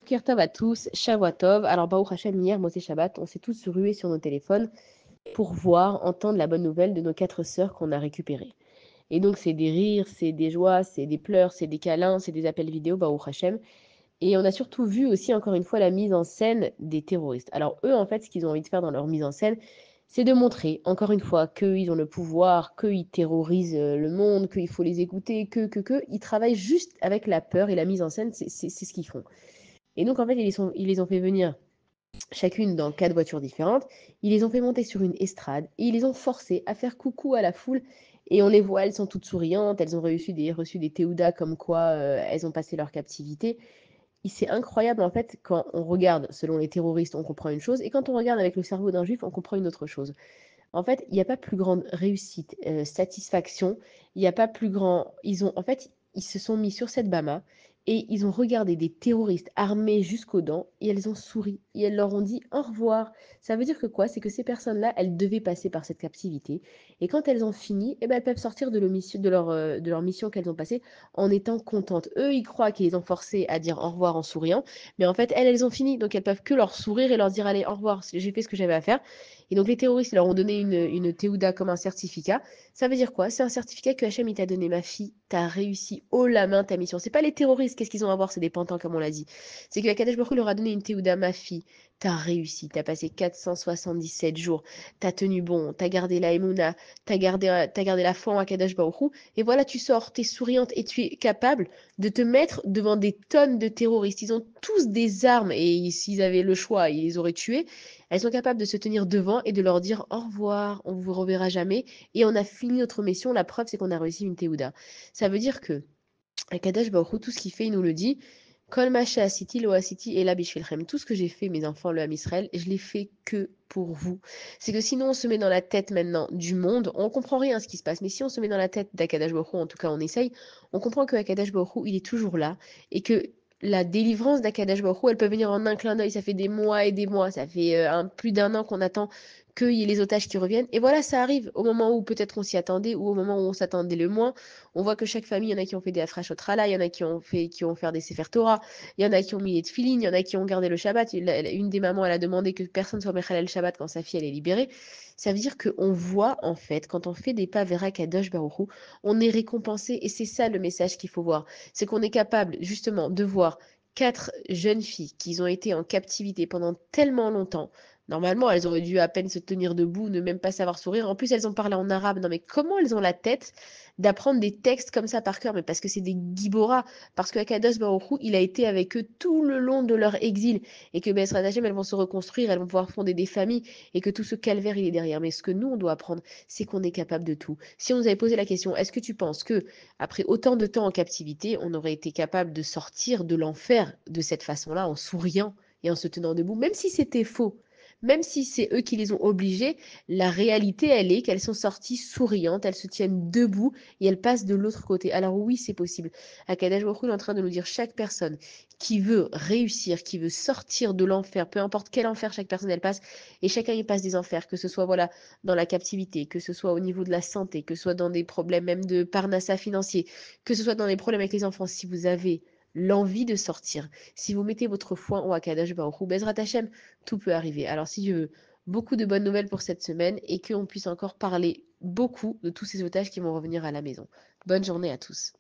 Boker Tov à tous, Shavua Tov. Alors, Baruch Hashem, hier, Moshe Shabbat, on s'est tous rués sur nos téléphones pour voir, entendre la bonne nouvelle de nos 4 sœurs qu'on a récupérées. Et donc, c'est des rires, c'est des joies, c'est des pleurs, c'est des câlins, c'est des appels vidéo, Baruch Hashem. Et on a surtout vu aussi, encore une fois, la mise en scène des terroristes. Alors, eux, en fait, ce qu'ils ont envie de faire dans leur mise en scène, c'est de montrer, encore une fois, qu'ils ont le pouvoir, qu'ils terrorisent le monde, qu'il faut les écouter, ils travaillent juste avec la peur et la mise en scène, c'est ce qu'ils font. Et donc, en fait, ils les ont fait venir chacune dans 4 voitures différentes. Ils les ont fait monter sur une estrade et ils les ont forcées à faire coucou à la foule. Et on les voit, elles sont toutes souriantes, elles ont reçu des théoudas comme quoi elles ont passé leur captivité. Et c'est incroyable en fait, quand on regarde selon les terroristes, on comprend une chose, et quand on regarde avec le cerveau d'un juif, on comprend une autre chose. En fait, il n'y a pas plus grande réussite, satisfaction, il n'y a pas plus grand. En fait, ils se sont mis sur cette bama et ils ont regardé des terroristes armés jusqu'aux dents et elles ont souri et elles leur ont dit au revoir. Ça veut dire que quoi? C'est que ces personnes-là, elles devaient passer par cette captivité et quand elles ont fini, eh ben, elles peuvent sortir de leur mission qu'elles ont passée en étant contentes. Eux, ils croient qu'ils les ont forcés à dire au revoir en souriant, mais en fait, elles ont fini, donc elles peuvent que leur sourire et leur dire allez, au revoir, j'ai fait ce que j'avais à faire. Et donc les terroristes leur ont donné une théouda comme un certificat. Ça veut dire quoi? C'est un certificat que Hachem il t'a donné, ma fille. T'as réussi haut la main ta mission. C'est pas les terroristes, qu'est-ce qu'ils ont à voir? C'est des pantins, comme on l'a dit. C'est que Akadosh Baruch Hu leur a donné une théouda, ma fille. T'as réussi. T'as passé 477 jours. T'as tenu bon. T'as gardé la Emouna. T'as gardé la foi en Akadosh Baruch Hu. Et voilà, tu sors, t'es souriante et tu es capable de te mettre devant des tonnes de terroristes. Ils ont tous des armes et s'ils avaient le choix, ils les auraient tués. Elles sont capables de se tenir devant et de leur dire au revoir, on vous reverra jamais et on a fini notre mission. La preuve, c'est qu'on a réussi une Théouda. Ça veut dire que Akadosh Baruch Hu, tout ce qu'il fait, il nous le dit. Kol Masha Asiti, Lo Asiti, et la Bishvilchem. Tout ce que j'ai fait, mes enfants, le Ham Israël, je l'ai fait que pour vous. C'est que sinon, on se met dans la tête maintenant du monde, on comprend rien à ce qui se passe. Mais si on se met dans la tête d'Akadash Baruch Hu, en tout cas, on essaye, on comprend que Akadash Baruch Hu, il est toujours là et que la délivrance d'Akadash Baruch Hu, elle peut venir en un clin d'œil. Ça fait des mois et des mois, ça fait plus d'un an qu'on attend qu'il y ait les otages qui reviennent. Et voilà, ça arrive au moment où peut-être on s'y attendait ou au moment où on s'attendait le moins. On voit que chaque famille, il y en a qui ont fait des afrashot rala, il y en a qui ont fait des sefer Torah, il y en a qui ont mis les tefilines, il y en a qui ont gardé le Shabbat. Une des mamans, elle a demandé que personne soit mechalel le Shabbat quand sa fille elle est libérée. Ça veut dire qu'on voit en fait, quand on fait des pas vers Akadosh Baruch Hu, on est récompensé et c'est ça le message qu'il faut voir. C'est qu'on est capable justement de voir 4 jeunes filles qui ont été en captivité pendant tellement longtemps. Normalement, elles auraient dû à peine se tenir debout, ne même pas savoir sourire. En plus, elles ont parlé en arabe. Non, mais comment elles ont la tête d'apprendre des textes comme ça par cœur? Mais parce que c'est des giboras. Parce que Akadosh Baruch Hu, il a été avec eux tout le long de leur exil. Et que Bezrat Hashem, elles vont se reconstruire, elles vont pouvoir fonder des familles. Et que tout ce calvaire, il est derrière. Mais ce que nous, on doit apprendre, c'est qu'on est capable de tout. Si on nous avait posé la question, est-ce que tu penses que, après autant de temps en captivité, on aurait été capable de sortir de l'enfer de cette façon-là, en souriant et en se tenant debout, même si c'était faux? Même si c'est eux qui les ont obligés, la réalité, elle est qu'elles sont sorties souriantes, elles se tiennent debout et elles passent de l'autre côté. Alors oui, c'est possible. Akadosh Baruch Hu est en train de nous dire chaque personne qui veut réussir, qui veut sortir de l'enfer, peu importe quel enfer chaque personne elle passe, et chacun y passe des enfers, que ce soit voilà dans la captivité, que ce soit au niveau de la santé, que ce soit dans des problèmes même de parnassa financier, que ce soit dans des problèmes avec les enfants, si vous avez l'envie de sortir, si vous mettez votre foi en Akadosh Baruch Hu, Bezrat Hashem, tout peut arriver. Alors si Dieu veut, beaucoup de bonnes nouvelles pour cette semaine et qu'on puisse encore parler beaucoup de tous ces otages qui vont revenir à la maison. Bonne journée à tous.